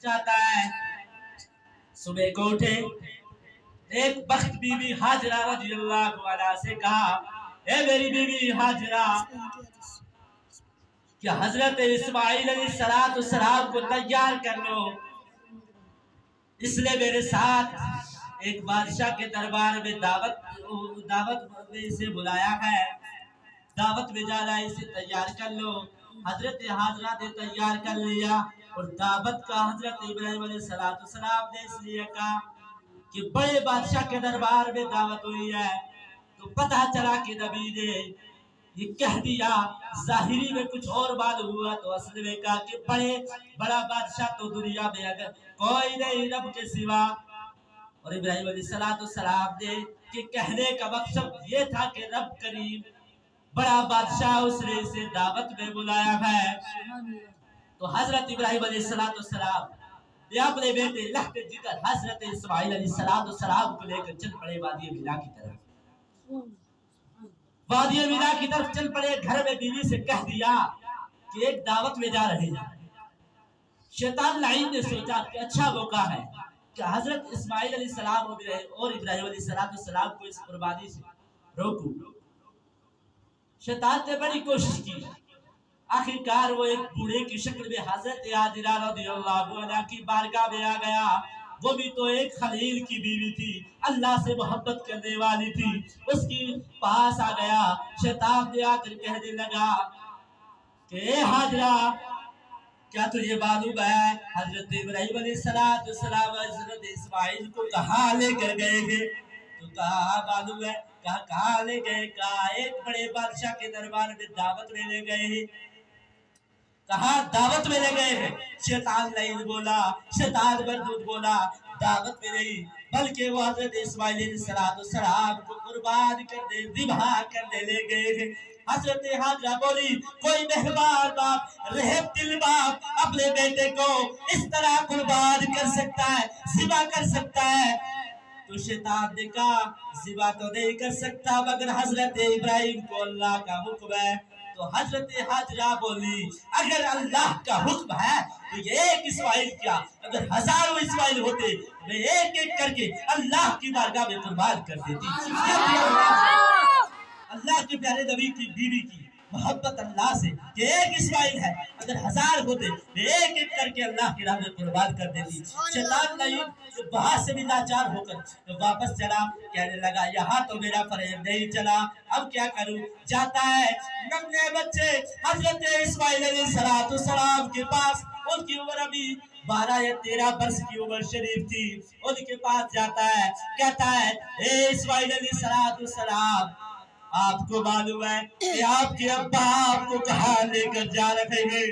चाहता है। सुबह को उठे, एक बख्त बीबी हाजरा रज़ियल्लाहु अन्हा से कहा, ए मेरी बीबी हाजरा, क्या हजरत इस्माइल अलैहिस्सलाम को तैयार कर लो, इसलिए मेरे साथ एक बादशाह के दरबार में दावत में इसे बुलाया है, दावत में जाना है, इसे तैयार कर लो। हजरत हाजरा ने तैयार कर लिया और दावत का हजरत इब्राहिम अलैहिस्सलाम ने इसलिए कहा कि बड़े बादशाह के दरबार में दावत हुई है। तो पता चला कि नबी ने ये कह दिया, जाहिरी में कुछ और मालूम हुआ तो असल में कहा कि बड़ा बादशाह तो दुनिया में अगर कोई नहीं रब के सिवा। और इब्राहिम अलैहिस्सलाम ने कि कहने का मकसद ये था कि रब करीम बड़ा बादशाह, उसने इसे दावत में बुलाया है। तो हजरत इब्राहिम अलैहिस्सलाम ने अपने बेटे लहते जिगर हजरत इस्माइल अलैहिस्सलाम को लेकर चल पड़े वादी मिला की तरफ। वादी मिला की तरफ चल पड़े। घर में बीवी से कह दिया कि एक दावत में जा रहे हैं। शैतान लाइन ने सोचा कि अच्छा मौका है कि हजरत इस्माइल अलैहिस्सलाम और इब्राहिम अलैहिस्सलाम को इस कुर्बानी से रोकूं। शैतान ने बड़ी कोशिश की, आखिरकार वो एक बूढ़े की शक्ल में हजरत हाजरा रज़ियल्लाहु अन्हा की बारगाह में आ गया। वो भी तो एक खलील की बीवी थी, अल्लाह से मोहब्बत करने वाली थी। उसकी पास आ गया। शैतान ने आकर कहने लगा कि हाजरा, क्या तुझे मालूम है हजरत इब्राहिम अलैहिस्सलाम हजरत इस्माइल को कहाँ लेकर गए थे? तो कहा मालूम है। कहाँ ले गए? कहा एक बड़े बादशाह के दरबार में दावत में ले गए। कहा दावत में ले गए हैं। शैतान लाइन बोला, शैतान मरदूद बोला, दावत में नहीं बल्कि वो हजरत इस्माइल अलैहिस्सलाम को कुर्बान करने ज़िबह करने ले गए हैं। हजरत हाजरा बोली, कोई मेहरबान बाप, रहम दिल बाप अपने बेटे को इस तरह कुर्बान कर सकता है, ज़िबह कर सकता है? तो शैतान ने कहा ज़िबह तो नहीं कर सकता, मगर हजरत इब्राहिम को अल्लाह का हुक्म है। तो हजरत हाजरा बोली, अगर अल्लाह का हुक्म है तो ये एक इस्माइल क्या, अगर हजारों इस्माइल होते मैं एक एक करके अल्लाह की बारगाह में कुर्बान कर देती। अल्लाह के प्यारे नबी की बीवी की मोहब्बत अल्लाह से कि एक इस्माइल है, अगर हजार होते मैं एक एक करके अल्लाह की राह में कुर्बान कर देती। शैतान नहीं बाहर से भी लाचार होकर तो वापस चला, कहने लगा यहाँ तो मेरा फरेब नहीं चला, अब क्या करूं? जाता है नन्हे बच्चे हजरत इस्माइल अलैहिस्सलाम के पास, उनकी उम्र अभी 12 या 13 वर्ष की उम्र शरीफ थी। उनके पास जाता है, कहता है ए इस्माइल अलैहिस्सलाम, आपको मालूम है कि आपके अब्बा आपको कहाँ लेकर जा रहे हैं?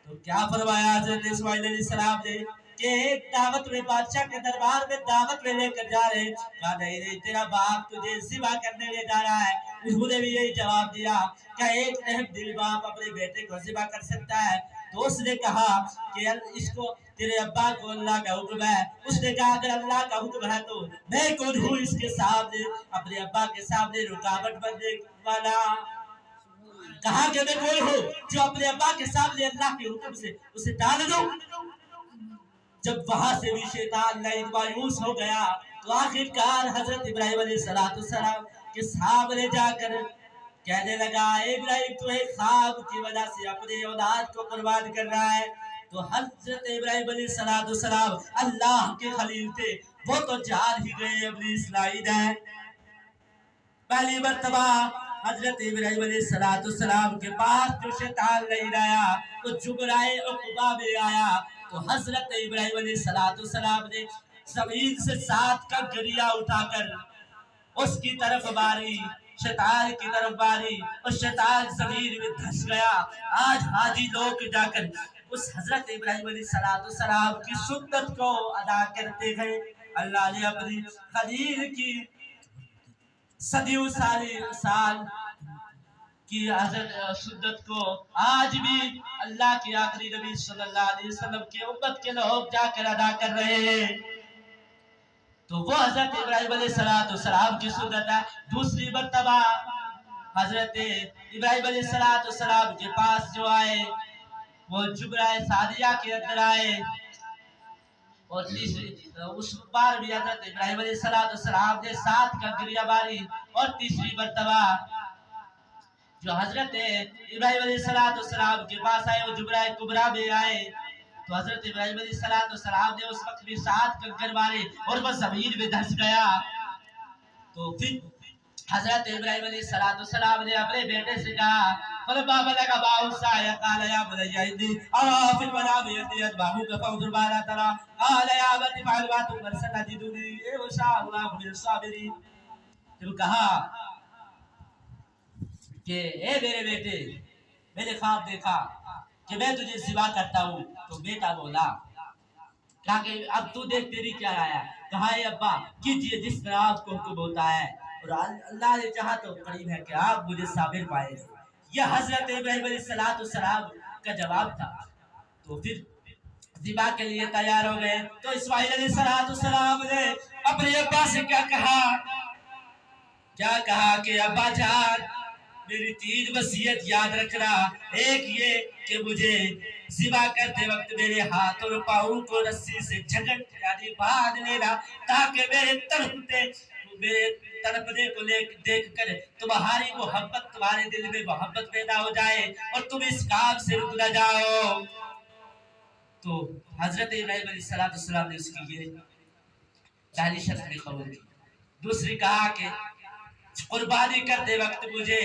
तो क्या फरमाया हजरत इस्माइल अलैहिस्सलाम ने कि एक दावत में, बादशाह के दरबार में दावत में लेकर जा रहे। कहा नहीं नहीं, तेरा बाप तुझे ज़िबह करने ले जा रहा है। उसने भी यही जवाब दिया, क्या एक रहम दिल बाप अपने बेटे को ज़िबह कर सकता है? तो उसने कहा कि इसको तेरे अब्बा को अल्लाह का हुक्म है। उसने कहा अगर अल्लाह का हुक्म है तो मैं कौन हूँ इसके सामने, अपने अब्बा के सामने रुकावट बनने वाला? कहा कि मैं कौन हूँ जो अपने अब्बा के सामने अल्लाह के हुक्म से उसे डाल दूं? जब वहां से भी शैतान लाइन मायूस हो गया तो आखिरकार हजरत इब्राहिम अलैहिस्सलाम के सामने जाकर कहने लगा, इब्राहिम तो एक ख्वाब की वजह से अपने औलाद को कुर्बान कर रहा है। तो हजरत इब्राहिम अलैहिस्सलाम अल्लाह के खलील थे, वो तो जान ही गए अपनी इस्लाहीद है। पहली मर्तबा हजरत इब्राहिम अलैहिस्सलाम के पास जो शैतान नहीं आया तो जुबराए उक़बा में आया। तो हजरत इब्राहिम अलैहिस्सलाम ने जमीन से 7 का गरिया उठाकर उसकी तरफ मारी, शैतान की तरफ मारी और शैतान जमीन में धंस गया। आज हाजी लोग जाकर उस हजरत इब्राहिम अलैहिस्सलाम की सुन्नत को अदा करते हैं। अल्लाह ने अपनी खलील की सदियों साल की सुन्नत को आज भी अल्लाह के आखिरी नबी सल्लल्लाहु अलैहि वसल्लम के उम्मत के लोग जाकर अदा कर रहे हैं। तो वो हजरत इब्राहिम अलैहिस्सलाम की सुन्नत है। दूसरी मर्तबा हजरत इब्राहिम अलैहिस्सलाम के पास जो आए वो जुबराए सादिया के अंदर आए। اور تیسری اس بار بھی حضرت ابراہیم علیہ السلام نے 7 کنکریاں ماری، اور تیسری مرتبہ جو حضرت ابراہیم علیہ السلام کے پاس آئے وہ جبرائے کبریٰ میں آئے، تو حضرت ابراہیم علیہ السلام نے اس وقت بھی 7 کنکر مارے اور وہ زمین میں دھس گیا۔ تو پھر حضرت ابراہیم علیہ السلام نے اپنے بیٹے سے کہا فلما بلغ معه السعي قال يا بني إني أرى في المنام أني أذبحك فانظر ماذا ترى قال يا أبت افعل ما تؤمر ستجدني إن شاء الله من الصابرين۔ پھر کہا کہ اے میرے بیٹے، میں نے خواب دیکھا کہ میں تجھے ذبح کرتا ہوں۔ تو بیٹا بولا، کہا کہ اب تو دیکھ تیری کیا رائے ہے؟ کہا اے ابا کیجئے جس طرح آپ کو حکم ہوتا ہے، اور اللہ نے چاہا تو قریب ہے کہ آپ مجھے صابر پائیں۔ یہ حضرت ابراہیم علیہ السلام کا جواب تھا۔ تو پھر ذبح کے لیے تیار ہو گئے، تو اسماعیل علیہ السلام نے اپنے ابا سے کیا کہا کہ ابا جان میری 3 وصیت یاد رکھنا، ایک یہ کہ مجھے ذبح کرتے وقت میرے ہاتھ اور پاؤں کو رسی سے جھگڑ یعنی باندھ لینا، تاکہ میرے تڑپنے کو دیکھ کر تمہاری محبت، تمہارے دل میں محبت پیدا ہو جائے اور تم اس کام سے رک نہ جاؤ۔ تو حضرت ابراہیم علیہ السلام نے اس کی یہ پہلی شرط میں قبول کی۔ دوسری کہا کہ قربانی کرتے وقت مجھے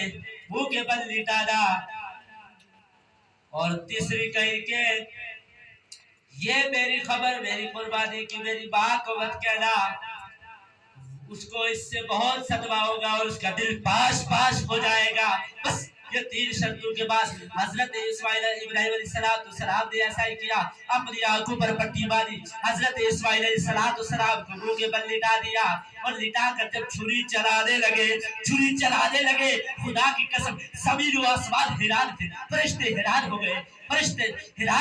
منہ کے بل لٹانا، اور تیسری کہی کہ یہ میری خبر میری قربانی کی میری ماں کو مت کہنا، اس کو اس سے بہت صدمہ ہوگا اور اس کا دل پاش ہو جائے گا۔ بس یہ 3 شرطوں کے بعد حضرت ابراہیم علیہ السلام نے ایسا ہی کیا، اپنی آنکھوں پر پٹی باندھی، حضرت اسماعیل علیہ السلام کو منہ کے بل لٹا دیا، اور لٹا کر جب چھری چلانے لگے خدا کی قسم زمین و آسمان حیران تھے، فرشتے حیران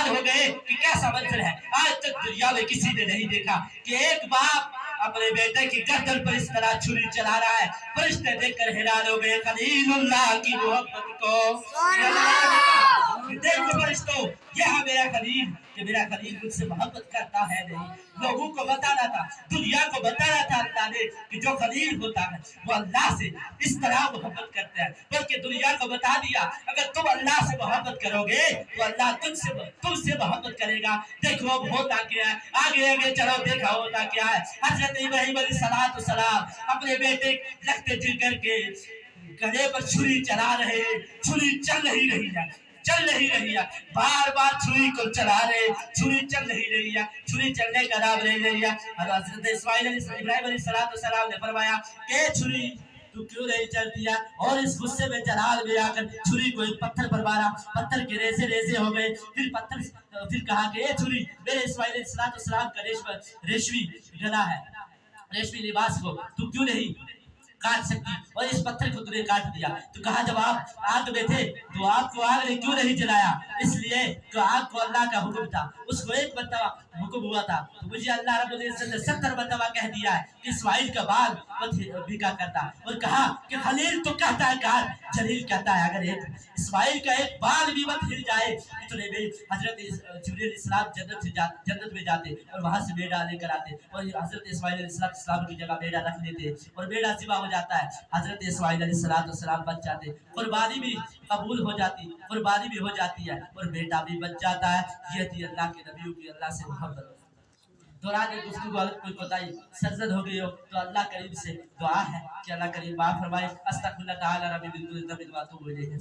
ہو گئے کہ کیسا منظر ہے، آج تک دنیا میں کسی نے نہیں دیکھا کہ ایک باپ اپنے بیٹے کی گردن پر اس طرح چھری چلا رہا ہے۔ فرشتے دیکھ کر حیران ہو گئے خلیل اللہ کی محبت کو۔ دیکھو فرشتوں، یہ ہے میرا خلیل، کہ میرا خلیل مجھ سے محبت کرتا ہے نہیں۔ لوگوں کو بتانا تھا، دنیا کو بتانا تھا اللہ نے کہ جو خلیل ہوتا ہے وہ اللہ سے اس طرح محبت کرتا ہے، بلکہ دنیا کو بتا دیا اگر تم اللہ سے محبت کرو گے تو اللہ تم سے محبت کرے گا۔ دیکھو اب ہوتا کیا ہے، آگے چلو دیکھا ہوتا کیا ہے۔ حضرت ابراہیم علیہ السلام اپنے بیٹے لخت جگر کے گلے پر چھری چلا رہے، چھری چل نہیں رہی ہے، بار چھری کو چلا رہے، چھری چل نہیں رہی ہے، چھری چلنے کا نام نہیں لے رہی ہے۔ حضرت ابراہیم علیہ السلام نے فرمایا کہ چھری تو کیوں نہیں چلتی ہے، اور اس غصے میں جلال میں آ کر چھری کو ایک پتھر پر مارا، پتھر کے ریزے ہو گئے۔ پھر کہا کہ اے چھری، میرے اسماعیل علیہ السلام کا ریشمی گلا ہے، ریشمی لباس کو تو کیوں نہیں کاٹ سکتی، اور اس پتھر کو تمہیں کاٹ دیا۔ تو کہا جب آپ آگ میں تھے تو آپ کو آگ نے کیوں نہیں جلایا؟ اس لیے کہ آگ کو اللہ کا حکم تھا، اس کو ایک مرتبہ حکم ہوا تھا، تو مجھے اللہ رب العزت نے 70 مرتبہ کہہ دیا ہے کہ اسماعیل کا بال مت بھیگا کرتا، اور کہا کہ خلیل تو کہتا ہے کاٹ، جلیل کہتا ہے اگر اسماعیل کا ایک بال بھی مت ہل جائے۔ اتنے میں حضرت جبریل علیہ السلام جنت میں جاتے اور وہاں سے بیڑا لے کر آتے، اور حضرت اسماعیل علیہ السلام کی جگہ بیڑا رکھ لیتے، اور بیڑا ذبح ہو جاتا ہے، حضرت اسماعیل علیہ السلام بچ جاتے، قربانی بھی قبول ہو جاتی، قربانی بھی ہو جاتی ہے، اور بیٹا بھی بچ جاتا ہے۔ یہ تھی اللہ کے نبیوں کی اللہ سے محبت۔ دوران گفتگو اگر کوئی کوتاہی سرزد ہو گئی ہو تو اللہ کریم سے دعا ہے کہ اللہ کریم معاف فرمائے۔ استغفر اللہ تعالی ربی بالکل ذنب واتوب الیہ۔